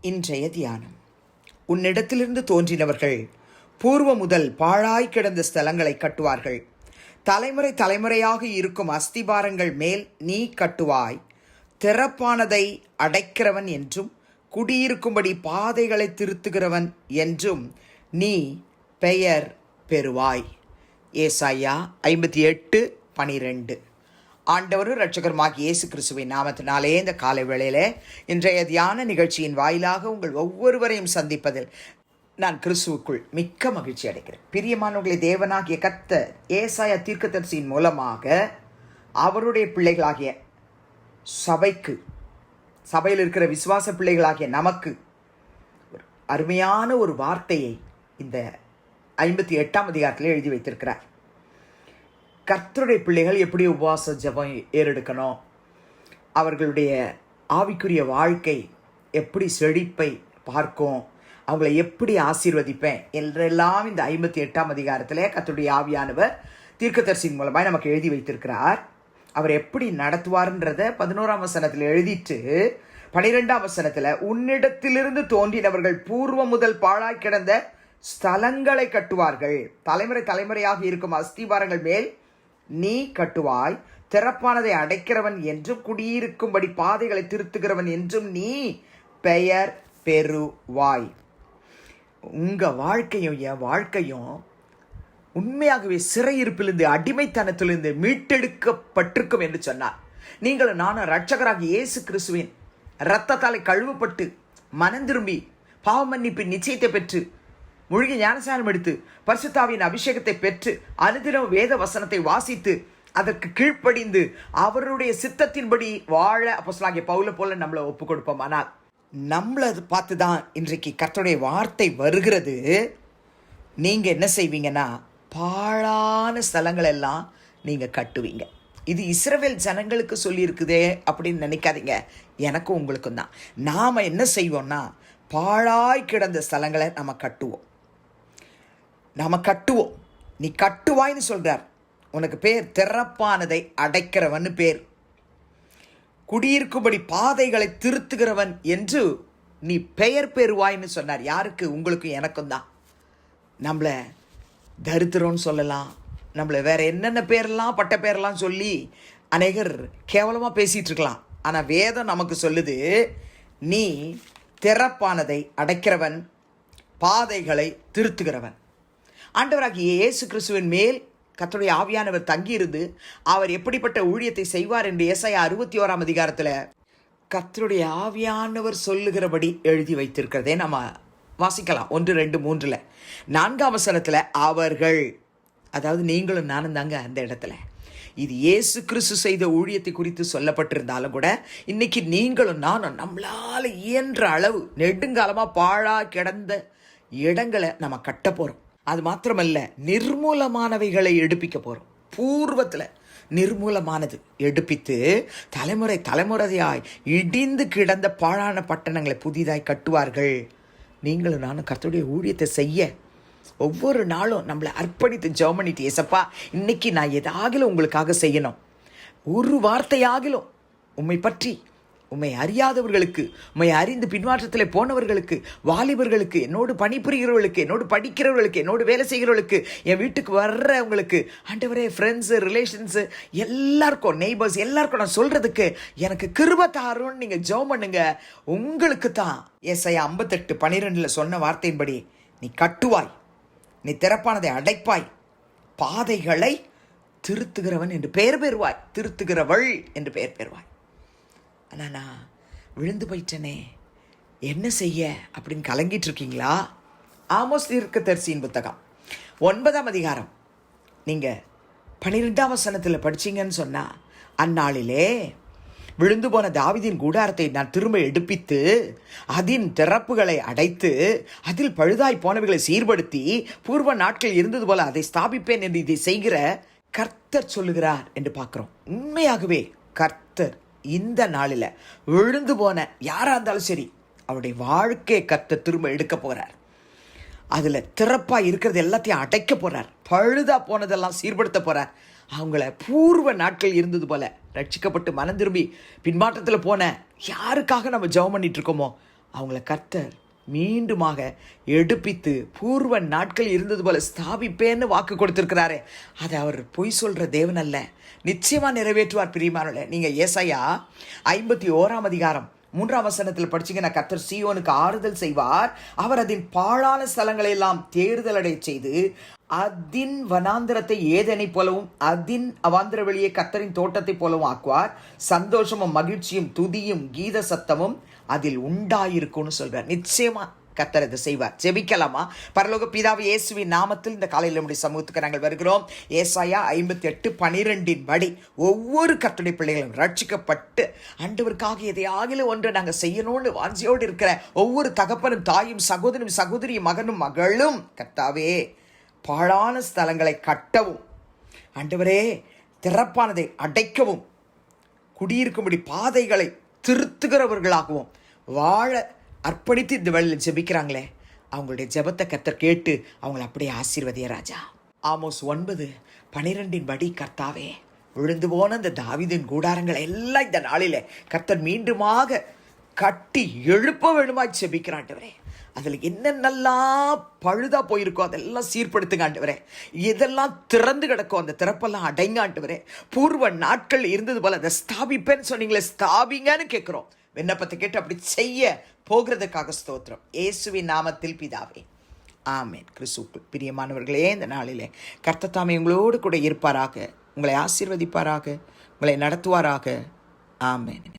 இன்றைய தியானம். உன்னிடத்திலிருந்து தோன்றினவர்கள் பூர்வ முதல் பாழாய் கிடந்த ஸ்தலங்களை கட்டுவார்கள். தலைமுறை தலைமுறையாக இருக்கும் அஸ்திபாரங்கள் மேல் நீ கட்டுவாய். திறப்பானதை அடைக்கிறவன் என்றும் குடியிருக்கும்படி பாதைகளை திருத்துகிறவன் என்றும் நீ பெயர் பெறுவாய். ஏசாயா 58:12. ஆண்டவரும் இரட்சகருமாகிய இயேசு கிறிஸ்துவின் நாமத்தினாலே இந்த காலை வேளையிலே இன்றைய தியான நிகழ்ச்சியின் வாயிலாக உங்கள் ஒவ்வொருவரையும் சந்திப்பதில் நான் கிறிஸ்துவுக்குள் மிக்க மகிழ்ச்சி அடைகிறேன். பிரியமானவர்களை, தேவனாகிய கர்த்தர் ஏசாயா தீர்க்கதரிசியின் மூலமாக அவருடைய பிள்ளைகளாகிய சபையில் இருக்கிற விசுவாச பிள்ளைகளாகிய நமக்கு அருமையான ஒரு வார்த்தையை இந்த 58ஆம் அதிகாரத்தில் எழுதி வைத்திருக்கிறார். கர்த்தருடைய பிள்ளைகள் எப்படி உபவாச ஜெபம் ஏறெடுக்கணும், அவர்களுடைய ஆவிக்குரிய வாழ்க்கை எப்படி செழிப்பை பார்க்கும், அவங்களை எப்படி ஆசீர்வதிப்பேன் என்றெல்லாம் இந்த 58ஆம் அதிகாரத்தில் கர்த்தருடைய ஆவியானவர் தீர்க்கதரிசியின் மூலமாக நமக்கு எழுதி வைத்திருக்கிறார். அவர் எப்படி நடத்துவார்ன்றதை 11ஆம் வசனத்தில் எழுதிட்டு 12ஆம் வசனத்தில் உன்னிடத்திலிருந்து தோன்றினவர்கள் பூர்வ முதல் பாழாய் கிடந்த ஸ்தலங்களை கட்டுவார்கள். தலைமுறை தலைமுறையாக இருக்கும் அஸ்திபாரங்கள் மேல் நீ கட்டுவாய். திறப்பானதை அடைக்கிறவன் என்றும் குடியிருக்கும்படி பாதைகளை திருத்துகிறவன் என்றும் நீ பெயர் பெறுவாய். உங்க வாழ்க்கையும் என் வாழ்க்கையும் உண்மையாகவே சிறையிருப்பிலிருந்து அடிமைத்தனத்திலிருந்து மீட்டெடுக்கப்பட்டிருக்கும் என்று சொன்னார். நீங்களும் நானும் இரட்சகராகிய இயேசு கிறிஸ்துவின் இரத்தத்தாலே கழுவப்பட்டு மனம் திரும்பி பாவ மன்னிப்பின் நிச்சயத்தை பெற்று மூழ்கி ஞானஸ்நானம் எடுத்து பரிசுத்தாவின் அபிஷேகத்தை பெற்று அனுதினம் வேத வசனத்தை வாசித்து அதற்கு கீழ்ப்படிந்து அவருடைய சித்தத்தின்படி வாழ அப்போஸ்தலனாகிய பவுலை போல நம்மளை ஒப்பு கொடுப்போம். ஆனால் நம்மளை பார்த்து தான் இன்றைக்கு கர்த்தருடைய வார்த்தை வருகிறது. நீங்கள் என்ன செய்வீங்கன்னா, பாழான ஸ்தலங்கள் எல்லாம் நீங்கள் கட்டுவீங்க. இது இஸ்ரவேல் ஜனங்களுக்கு சொல்லியிருக்குதே அப்படின்னு நினைக்காதீங்க, எனக்கும் உங்களுக்கும் தான். நாம் என்ன செய்வோம்னா, பாழாய் கிடந்த ஸ்தலங்களை நம்ம கட்டுவோம். நீ கட்டுவாய்ன்னு சொல்கிறார். உனக்கு பேர் திறப்பானதை அடைக்கிறவன் பேர். குடியிருக்கும்படி பாதைகளை திருத்துகிறவன் என்று நீ பெயர் பெறுவாய்ன்னு சொன்னார். யாருக்கு? உங்களுக்கு எனக்கும் தான். நம்மளை தரித்திரம்னு சொல்லலாம், நம்மளை வேற என்னென்ன பேரெல்லாம் பட்ட பேரெல்லாம் சொல்லி அநேகர் கேவலமாக பேசிகிட்டு இருக்கலாம். ஆனால் வேதம் நமக்கு சொல்லுது, நீ திறப்பானதை அடைக்கிறவன், பாதைகளை திருத்துகிறவன். ஆண்டவராகிய இயேசு கிறிஸ்துவின் மேல் கர்த்தருடைய ஆவியானவர் தங்கியிருந்து அவர் எப்படிப்பட்ட ஊழியத்தை செய்வார் என்று ஏசாயா 61ஆம் அதிகாரத்தில் கர்த்தருடைய ஆவியானவர் சொல்லுகிறபடி எழுதி வைத்திருக்கிறதே நம்ம வாசிக்கலாம். 1, 2, 3. 4ஆம் வசனத்தில் அவர்கள், அதாவது நீங்களும் நானும் தாங்க அந்த இடத்துல. இது இயேசு கிறிஸ்து செய்த ஊழியத்தை குறித்து சொல்லப்பட்டிருந்தாலும் கூட இன்னைக்கு நீங்களும் நானும் நம்மளால் இயன்ற அளவு நெடுங்காலமாக பாழா கிடந்த இடங்களை நம்ம கட்ட போகிறோம். அது மாத்திரமல்ல, நிர்மூலமானவைகளை எடுப்பிக்க போகிறோம். பூர்வத்தில் நிர்மூலமானது எடுப்பித்து தலைமுறை தலைமுறையாய் இடிந்து கிடந்த பாழான பட்டணங்களை புதிதாய் கட்டுவார்கள். நீங்களும் நானும் கர்த்தருடைய ஊழியத்தை செய்ய ஒவ்வொரு நாளும் நம்மளை அர்ப்பணித்து ஜெபம் பண்ணிட்டு, ஏசப்பா இன்னைக்கு நான் ஏதாகிலும் உங்களுக்காக செய்யணும், ஒரு வார்த்தையாகிலும் உம்மை பற்றி, உம்மை அறியாதவர்களுக்கு, உம்மை அறிந்து பின்மாற்றத்தில் போனவர்களுக்கு, வாலிபர்களுக்கு, என்னோடு பணிபுரிகிறவர்களுக்கு, என்னோடு படிக்கிறவர்களுக்கு, என்னோடு வேலை செய்கிறவர்களுக்கு, என் வீட்டுக்கு வர்றவங்களுக்கு, ஆண்டவரே, ஃப்ரெண்ட்ஸு, ரிலேஷன்ஸு, எல்லாருக்கும், நெய்பர்ஸ் எல்லாருக்கும் நான் சொல்கிறதுக்கு எனக்கு கிருபை தாருன்னு நீங்கள் ஜெபம் பண்ணுங்க. உங்களுக்கு தான் ஏசாயா 58:12 சொன்ன வார்த்தையின்படி நீ கட்டுவாய், நீ திறப்பானதை அடைப்பாய், பாதைகளை திருத்துகிறவன் என்று பெயர் பெறுவாய், திருத்துகிறவள் என்று பெயர் பெறுவாய். ஆனால் நான் விழுந்து போயிட்டேனே, என்ன செய்ய அப்படின்னு கலங்கிட்டு இருக்கீங்களா? ஆமோஸ் தீர்க்கதரிசியின் புத்தகம் 9ஆம் அதிகாரம் நீங்கள் 12ஆம் வசனத்தில் படிச்சிங்கன்னு சொன்னால், அந்நாளிலே விழுந்து போன தாவீதின் கூடாரத்தை நான் திரும்ப எடுப்பித்து அதன் திறப்புகளை அடைத்து அதில் பழுதாய் போனவைகளை சீர்படுத்தி பூர்வ நாட்கள் இருந்தது போல அதை ஸ்தாபிப்பேன் என்று இதை செய்கிற கர்த்தர் சொல்லுகிறார் என்று பார்க்குறோம். உண்மையாகவே கர்த்தர் இந்த நாளில் விழுந்து போன யாராக இருந்தாலும் சரி, அவருடைய வாழ்க்கையை கர்த்தர் திரும்ப எடுக்க போகிறார். அதில் திறப்பாக இருக்கிறது எல்லாத்தையும் அடைக்க போகிறார். பழுதாக போனதெல்லாம் சீர்படுத்த போகிறார். அவங்கள பூர்வ நாட்கள் இருந்தது போல ரட்சிக்கப்பட்டு மனம் திரும்பி பின்மாற்றத்தில் போன யாருக்காக நம்ம ஜெபம் பண்ணிட்டு இருக்கோமோ அவங்கள கர்த்தர் மீண்டுமாக எடுப்பித்து பூர்வ நாட்கள் இருந்தது போல ஸ்தாபிப்பேன்னு வாக்கு கொடுத்திருக்கிறாரு. அதை அவர் பொய் சொல்ற தேவன் அல்ல, நிச்சயமா நிறைவேற்றுவார். பிரியமானவர்களே, நீங்க ஏசாயா 51 அதிகாரம் 3 வசனத்தில் படிச்சீங்கன்னா, கர்த்தர் சீயோனுக்கு ஆறுதல் செய்வார், அவர் அதன் பாழான ஸ்தலங்களை எல்லாம் தேறுதல் அடைய செய்து அதின் வனாந்திரத்தை ஏதனை போலவும் அதின் அவாந்திர வெளியே கர்த்தரின் தோட்டத்தை போலவும் ஆக்குவார். சந்தோஷமும் மகிழ்ச்சியும் துதியும் கீத சத்தமும் அதில் உண்டாயிருக்கும்னு சொல்றார். நிச்சயமா கர்த்தர் இதை செய்வார். ஜெபிக்கலாமா? பரலோக பிதாவே, இயேசுவின் நாமத்தில் இந்த காலையில் நம்முடைய சமூகத்துக்கு நாங்கள் வருகிறோம். ஏசாயா 58:12 படி ஒவ்வொரு கர்த்தருடைய பிள்ளைகளும் ரட்சிக்கப்பட்டு ஆண்டவருக்காக எதையாகிலும் ஒன்று நாங்கள் செய்யணும்னு வாஞ்சியோடு இருக்கிற ஒவ்வொரு தகப்பனும் தாயும் சகோதரனும் சகோதரியும் மகனும் மகளும் கர்த்தாவே பாழான ஸ்தலங்களை கட்டவும், ஆண்டவரே திறப்பானதை அடைக்கவும், குடியிருக்கும்படி பாதைகளை திருத்துகிறவர்களாகவும் வாழ அர்ப்பணித்து இந்த வேளையில் ஜெபிக்கிறாங்களே, அவங்களுடைய ஜெபத்தை கர்த்தர் கேட்டு அவங்களை அப்படியே ஆசீர்வதிய ராஜா. ஆமோஸ் 9:12 படி கர்த்தாவே விழுந்து போன இந்த தாவீதின் கூடாரங்கள் எல்லாம் இந்த நாளிலே கர்த்தர் மீண்டுமாக கட்டி எழுப்ப வேணுமாய் ஜெபிக்கிறான் ஆண்டவரே. அதில் என்னென்னலாம் பழுதா போயிருக்கோ அதெல்லாம் சீர்படுத்துங்க ஆண்டவரே. எதெல்லாம் திறந்து கிடக்கும் அந்த திறப்பெல்லாம் அடைங்க ஆண்டவரே. பூர்வ நாட்கள் இருந்தது போல அதை ஸ்தாபிப்பேன்னு சொன்னீங்களே, ஸ்தாபிங்கன்னு கேட்குறோம். விண்ணப்பத்தை கேட்டு அப்படி செய்ய போகிறதுக்காக ஸ்தோத்திரம். இயேசுவின் நாமத்தில் பிதாவே, ஆமேன். கிறிஸ்துவுக்குள் பிரியமானவர்களே, இந்த நாளிலே கர்த்தர் தாமே உங்களோடு கூட இருப்பாராக, உங்களை ஆசீர்வதிப்பாராக, உங்களை நடத்துவாராக. ஆமேன்.